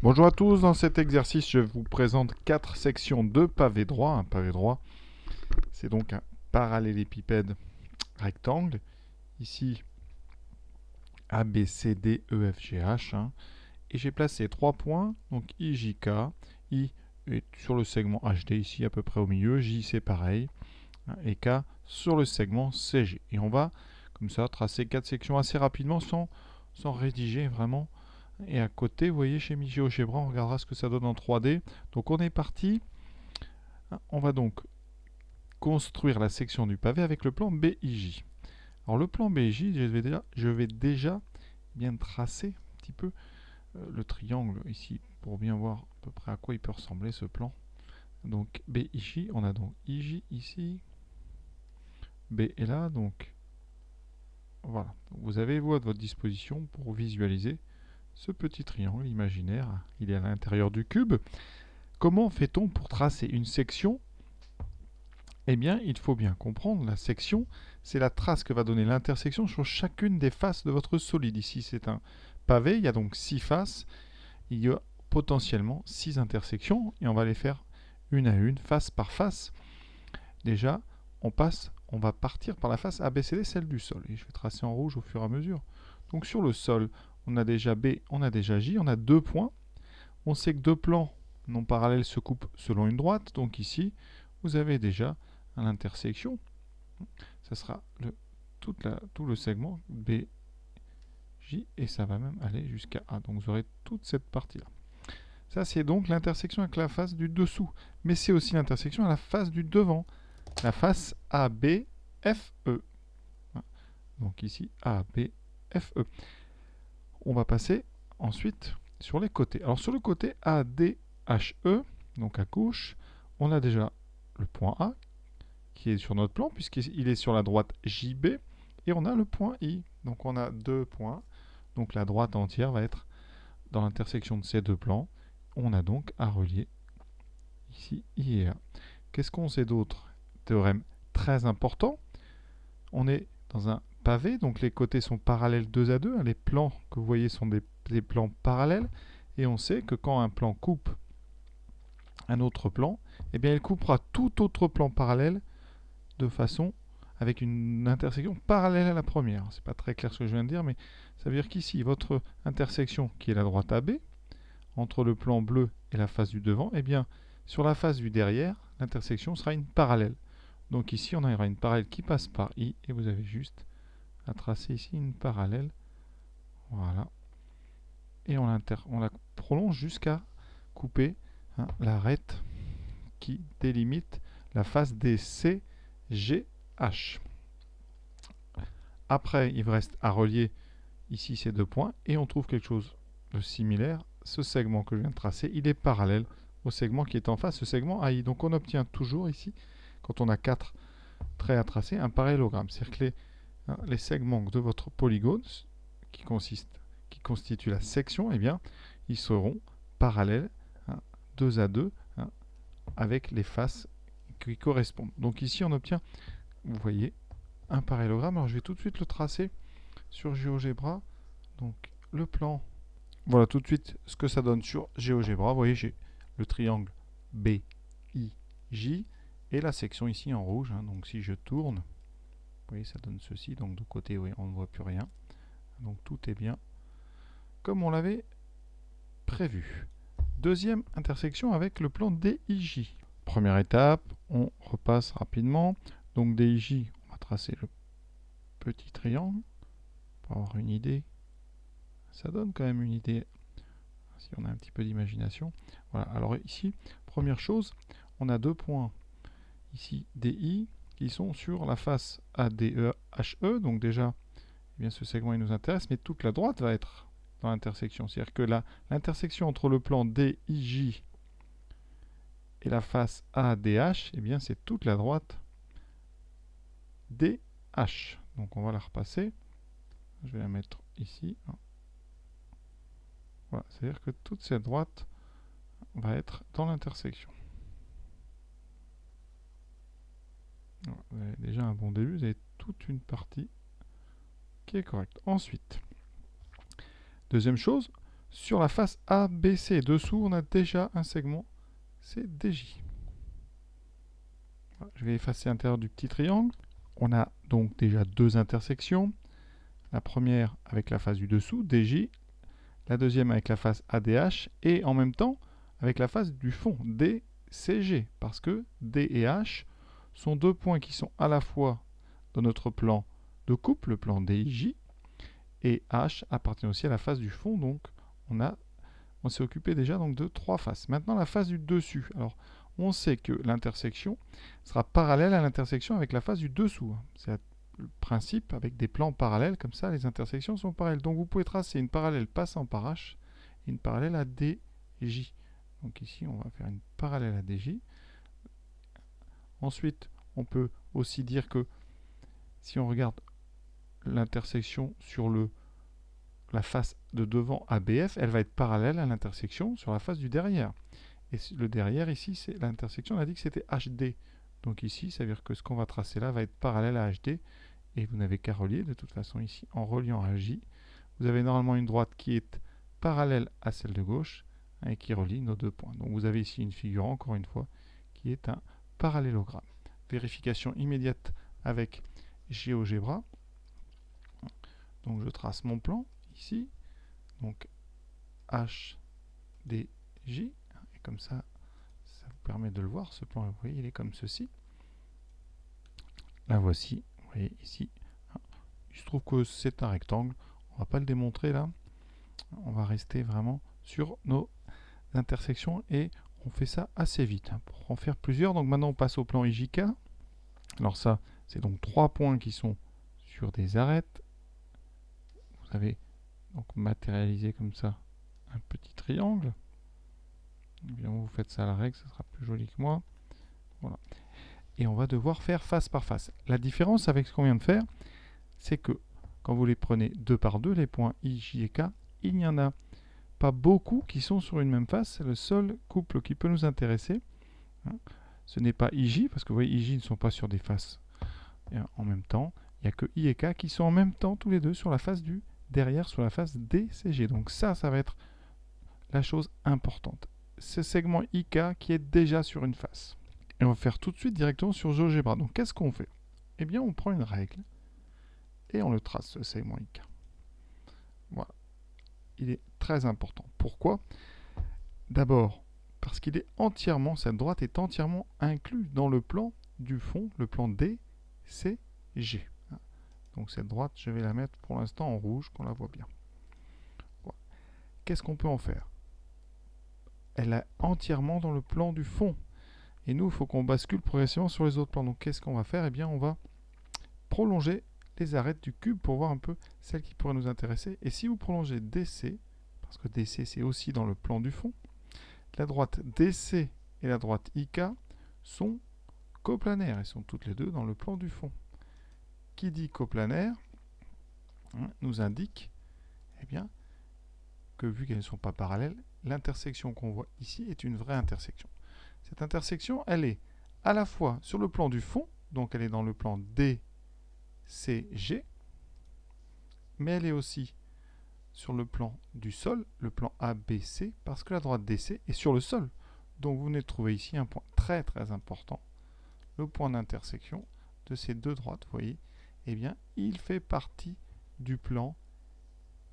Bonjour à tous, dans cet exercice, je vous présente 4 sections de pavé droit. Un pavé droit, c'est donc un parallélépipède rectangle. Ici, A, B, C, D, E, F, G, H. Et j'ai placé 3 points, donc I, J, K. I est sur le segment HD, ici à peu près au milieu. J, c'est pareil. Et K sur le segment CG. Et on va, comme ça, tracer 4 sections assez rapidement sans rédiger vraiment. Et à côté, vous voyez, chez GeoGebra, on regardera ce que ça donne en 3D. Donc on est parti. On va donc construire la section du pavé avec le plan BIJ. Alors le plan BIJ, je vais déjà bien tracer un petit peu le triangle ici pour bien voir à peu près à quoi il peut ressembler ce plan. Donc BIJ, on a donc IJ ici, B est là, donc voilà. Vous avez vous à votre disposition pour visualiser ce petit triangle imaginaire. Il est à l'intérieur du cube. Comment fait-on pour tracer une section? Eh bien, il faut bien comprendre, la section, c'est la trace que va donner l'intersection sur chacune des faces de votre solide. Ici, c'est un pavé, il y a donc 6 faces. Il y a potentiellement 6 intersections et on va les faire une à une, face par face. Déjà, on va partir par la face ABCD, celle du sol. Et je vais tracer en rouge au fur et à mesure. Donc sur le sol, on a déjà B, on a déjà J, on a 2 points. On sait que deux plans non parallèles se coupent selon une droite. Donc ici, vous avez déjà à l'intersection, ça sera tout le segment B, J, et ça va même aller jusqu'à A. Donc vous aurez toute cette partie-là. Ça, c'est donc l'intersection avec la face du dessous. Mais c'est aussi l'intersection à la face du devant. La face AB, FE. Donc ici, AB, FE. On va passer ensuite sur les côtés. Alors sur le côté ADHE, donc à gauche, on a déjà le point A qui est sur notre plan puisqu'il est sur la droite JB et on a le point I. Donc on a 2 points. Donc la droite entière va être dans l'intersection de ces deux plans. On a donc à relier ici I et A. Qu'est-ce qu'on sait d'autre? Théorème très important. On est dans un pavé, donc les côtés sont parallèles 2 à 2. Les plans que vous voyez sont des plans parallèles. Et on sait que quand un plan coupe un autre plan, eh bien il coupera tout autre plan parallèle de façon avec une intersection parallèle à la première. C'est pas très clair ce que je viens de dire, mais ça veut dire qu'ici, votre intersection, qui est la droite AB, entre le plan bleu et la face du devant, eh bien, sur la face du derrière, l'intersection sera une parallèle. Donc ici, on aura une parallèle qui passe par I, et vous avez juste à tracer ici une parallèle. Voilà. Et on la prolonge jusqu'à couper l'arête qui délimite la face des CGH. Après, il vous reste à relier ici ces deux points et on trouve quelque chose de similaire. Ce segment que je viens de tracer, il est parallèle au segment qui est en face, ce segment AI. Donc on obtient toujours ici, quand on a 4 traits à tracer, un parallélogramme. C'est-à-dire que les segments de votre polygone, qui constituent la section, eh bien, ils seront parallèles, 2 à 2, avec les faces qui correspondent. Donc ici, on obtient, vous voyez, un parallélogramme. Alors je vais tout de suite le tracer sur GeoGebra. Donc le plan, voilà tout de suite ce que ça donne sur GeoGebra. Vous voyez, j'ai le triangle BIJ et la section ici en rouge. Donc si je tourne, vous voyez, ça donne ceci. Donc de côté, oui, on ne voit plus rien. Donc tout est bien comme on l'avait prévu. Deuxième intersection avec le plan DIJ. Première étape, on repasse rapidement. Donc DIJ, on va tracer le petit triangle pour avoir une idée. Ça donne quand même une idée si on a un petit peu d'imagination. Voilà, alors ici, première chose, on a 2 points ici DI qui sont sur la face ADEHE. Donc déjà, eh bien, ce segment il nous intéresse, mais toute la droite va être dans l'intersection. C'est-à-dire que l'intersection entre le plan DIJ et la face ADH, eh bien, c'est toute la droite DH. Donc on va la repasser. Je vais la mettre ici. Voilà, c'est-à-dire que toute cette droite va être dans l'intersection. Vous avez déjà un bon début, vous avez toute une partie qui est correcte. Ensuite, deuxième chose, sur la face ABC. Dessous, on a déjà un segment, c'est DJ. Voilà, je vais effacer l'intérieur du petit triangle. On a donc déjà deux intersections. La première avec la face du dessous, DJ. La deuxième avec la face ADH. Et en même temps, avec la face du fond, DCG. Parce que D et H sont deux points qui sont à la fois dans notre plan de coupe, le plan DJ, et H appartient aussi à la face du fond. Donc, on s'est occupé déjà donc, de trois faces. Maintenant, la face du dessus. Alors, on sait que l'intersection sera parallèle à l'intersection avec la face du dessous. C'est le principe, avec des plans parallèles, comme ça, les intersections sont parallèles. Donc, vous pouvez tracer une parallèle passant par H et une parallèle à DJ. Donc ici, on va faire une parallèle à DJ. Ensuite, on peut aussi dire que si on regarde l'intersection sur la face de devant ABF, elle va être parallèle à l'intersection sur la face du derrière. Et le derrière, ici, c'est l'intersection, on a dit que c'était HD. Donc ici, ça veut dire que ce qu'on va tracer là va être parallèle à HD. Et vous n'avez qu'à relier, de toute façon, ici, en reliant à J. Vous avez normalement une droite qui est parallèle à celle de gauche et qui relie nos deux points. Donc vous avez ici une figure, encore une fois, qui est un parallélogramme. Vérification immédiate avec GeoGebra. Donc je trace mon plan ici. Donc HDJ. Et comme ça, ça vous permet de le voir. Ce plan, vous voyez, il est comme ceci. La voici. Vous voyez ici. Il se trouve que c'est un rectangle. On ne va pas le démontrer là. On va rester vraiment sur nos intersections et on fait ça assez vite pour en faire plusieurs. Donc maintenant on passe au plan IJK. Alors ça, c'est donc trois points qui sont sur des arêtes. Vous avez donc matérialisé comme ça un petit triangle. Et bien, vous faites ça à la règle, ça sera plus joli que moi. Voilà. Et on va devoir faire face par face. La différence avec ce qu'on vient de faire, c'est que quand vous les prenez deux par deux, les points I, J et K, il n'y en a pas beaucoup qui sont sur une même face. C'est le seul couple qui peut nous intéresser. Ce n'est pas IJ, parce que vous voyez, IJ ne sont pas sur des faces en même temps. Il n'y a que I et K qui sont en même temps, tous les deux, sur la face du derrière, sur la face DCG. Donc ça va être la chose importante. Ce segment IK qui est déjà sur une face. Et on va faire tout de suite directement sur GeoGebra. Donc qu'est-ce qu'on fait? Eh bien, on prend une règle et on le trace, ce segment IK. Voilà. Il est très important. Pourquoi? D'abord, parce qu'il est entièrement, cette droite est entièrement inclue dans le plan du fond, le plan DCG. Donc cette droite, je vais la mettre pour l'instant en rouge, qu'on la voit bien. Voilà. Qu'est-ce qu'on peut en faire? Elle est entièrement dans le plan du fond. Et nous, il faut qu'on bascule progressivement sur les autres plans. Donc qu'est-ce qu'on va faire? Eh bien, on va prolonger les arêtes du cube pour voir un peu celles qui pourraient nous intéresser. Et si vous prolongez DC, parce que DC c'est aussi dans le plan du fond, la droite DC et la droite IK sont coplanaires. Elles sont toutes les deux dans le plan du fond. Qui dit coplanaire nous indique eh bien, que vu qu'elles ne sont pas parallèles, l'intersection qu'on voit ici est une vraie intersection. Cette intersection, elle est à la fois sur le plan du fond, donc elle est dans le plan DCG, mais elle est aussi sur le plan du sol, le plan ABC, parce que la droite DC est sur le sol. Donc vous venez de trouver ici un point très très important, le point d'intersection de ces deux droites, vous voyez, eh bien, il fait partie du plan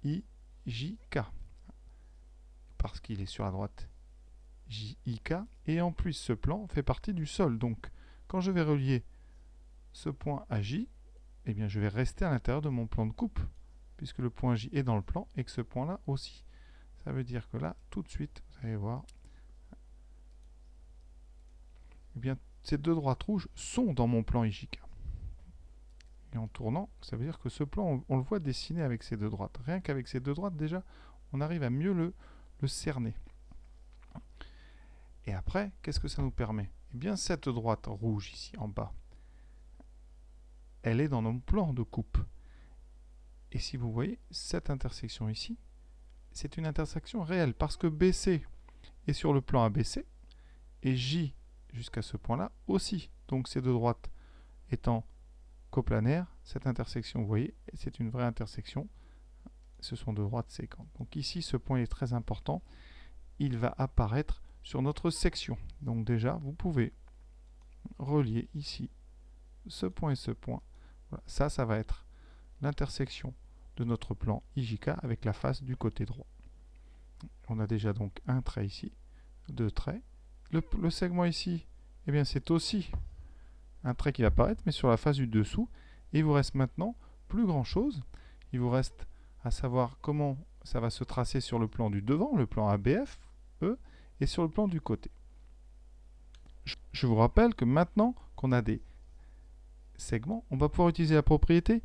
IJK, parce qu'il est sur la droite JIK, et en plus ce plan fait partie du sol. Donc, quand je vais relier ce point à J, eh bien, je vais rester à l'intérieur de mon plan de coupe, puisque le point J est dans le plan, et que ce point-là aussi. Ça veut dire que là, tout de suite, vous allez voir, eh bien, ces deux droites rouges sont dans mon plan IJK. Et en tournant, ça veut dire que ce plan, on le voit dessiné avec ces deux droites. Rien qu'avec ces deux droites, déjà, on arrive à mieux le cerner. Et après, qu'est-ce que ça nous permet? Eh bien, cette droite rouge ici, en bas, elle est dans nos plans de coupe. Et si vous voyez, cette intersection ici, c'est une intersection réelle, parce que BC est sur le plan ABC, et J, jusqu'à ce point-là, aussi. Donc ces deux droites étant coplanaires, cette intersection, vous voyez, c'est une vraie intersection. ce sont deux droites sécantes. Donc ici, ce point est très important. Il va apparaître sur notre section. Donc déjà, vous pouvez relier ici ce point et ce point. Voilà. Ça va être l'intersection de notre plan IJK avec la face du côté droit. On a déjà donc un trait ici, deux traits. Le segment ici, eh bien c'est aussi un trait qui va apparaître, mais sur la face du dessous. Et il vous reste maintenant plus grand chose. Il vous reste à savoir comment ça va se tracer sur le plan du devant, le plan ABF, et sur le plan du côté. Je vous rappelle que maintenant qu'on a des segments, on va pouvoir utiliser la propriété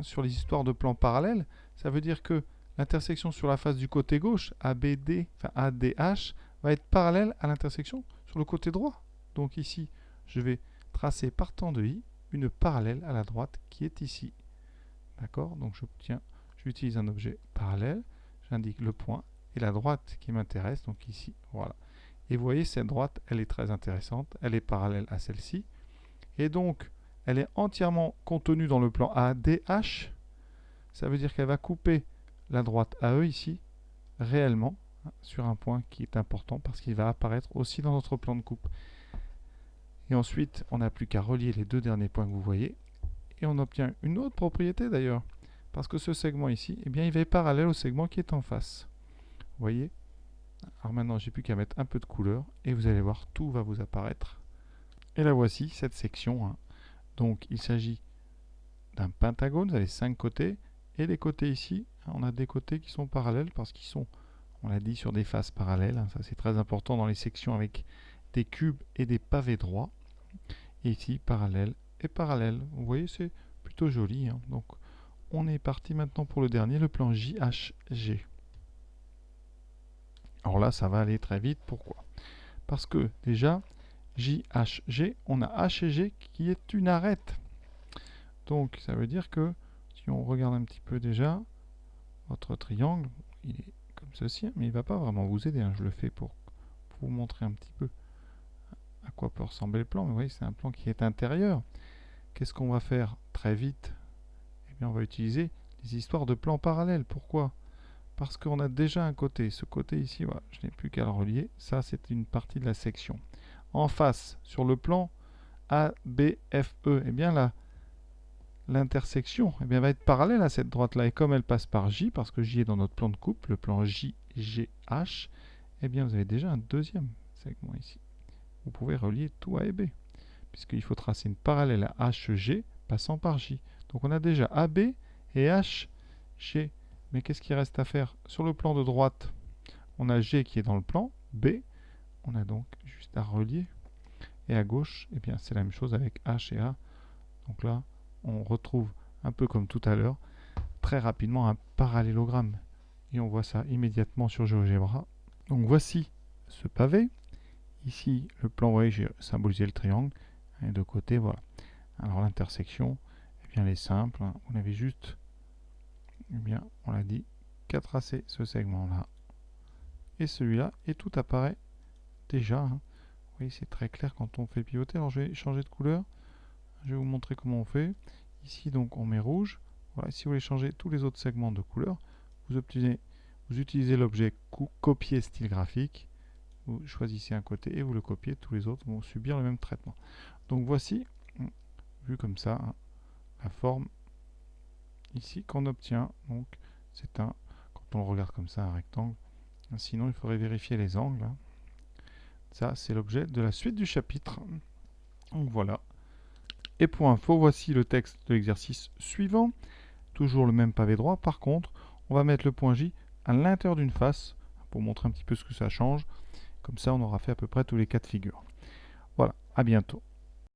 sur les histoires de plans parallèles. Ça veut dire que l'intersection sur la face du côté gauche, ABD, enfin ADH, va être parallèle à l'intersection sur le côté droit. Donc ici, je vais tracer partant de I une parallèle à la droite qui est ici. D'accord? Donc j'utilise un objet parallèle, j'indique le point et la droite qui m'intéresse, donc ici, voilà. Et vous voyez, cette droite, elle est très intéressante, elle est parallèle à celle-ci. Et donc, elle est entièrement contenue dans le plan ADH. Ça veut dire qu'elle va couper la droite AE ici, réellement, sur un point qui est important parce qu'il va apparaître aussi dans notre plan de coupe. Et ensuite, on n'a plus qu'à relier les deux derniers points que vous voyez. Et on obtient une autre propriété d'ailleurs. Parce que ce segment ici, eh bien, il va être parallèle au segment qui est en face. Vous voyez? Alors maintenant, j'ai plus qu'à mettre un peu de couleur. Et vous allez voir, tout va vous apparaître. Et la voici, cette section. Donc, il s'agit d'un pentagone. Vous avez 5 côtés. Et les côtés ici, on a des côtés qui sont parallèles parce qu'ils sont, on l'a dit, sur des faces parallèles. Ça, c'est très important dans les sections avec des cubes et des pavés droits. Et ici, parallèle et parallèle. Vous voyez, c'est plutôt joli. Donc, on est parti maintenant pour le dernier, le plan JHG. Alors là, ça va aller très vite. Pourquoi? Parce que déjà, JHG, on a H et G qui est une arête. Donc, ça veut dire que si on regarde un petit peu déjà, votre triangle, il est comme ceci, mais il ne va pas vraiment vous aider. Je le fais pour vous montrer un petit peu à quoi peut ressembler le plan. Mais vous voyez, c'est un plan qui est intérieur. Qu'est-ce qu'on va faire très vite? Eh bien, on va utiliser les histoires de plans parallèles. Pourquoi? Parce qu'on a déjà un côté. Ce côté ici, voilà, je n'ai plus qu'à le relier. Ça, c'est une partie de la section. En face, sur le plan ABFE, eh bien là, l'intersection va être parallèle à cette droite-là. Et comme elle passe par J, parce que J est dans notre plan de coupe, le plan JGH, eh bien vous avez déjà un deuxième segment ici. Vous pouvez relier tout A et B, puisqu'il faut tracer une parallèle à HG passant par J. Donc on a déjà AB et HG. Mais qu'est-ce qu'il reste à faire? Sur le plan de droite, on a G qui est dans le plan, B, on a donc juste à relier. Et à gauche, eh bien c'est la même chose avec H et A. Donc là, on retrouve un peu comme tout à l'heure, très rapidement un parallélogramme. Et on voit ça immédiatement sur GeoGebra. Donc voici ce pavé. Ici, le plan, vous voyez, j'ai symbolisé le triangle. Et de côté, voilà. Alors l'intersection, eh bien, elle est simple. On avait juste, eh bien, on l'a dit, qu'à tracer ce segment-là. Et celui-là, et tout apparaît déjà. Vous voyez, c'est très clair quand on fait pivoter. Alors je vais changer de couleur. Je vais vous montrer comment on fait. Ici, donc, on met rouge. Voilà. Si vous voulez changer tous les autres segments de couleur, vous utilisez l'objet copier style graphique. Vous choisissez un côté et vous le copiez. Tous les autres vont subir le même traitement. Donc, voici, vu comme ça, la forme ici qu'on obtient. Donc, c'est quand on le regarde comme ça, un rectangle. Sinon, il faudrait vérifier les angles. Ça, c'est l'objet de la suite du chapitre. Donc, voilà. Et pour info, voici le texte de l'exercice suivant. Toujours le même pavé droit. Par contre, on va mettre le point J à l'intérieur d'une face pour montrer un petit peu ce que ça change. Comme ça, on aura fait à peu près tous les cas de figure. Voilà, à bientôt.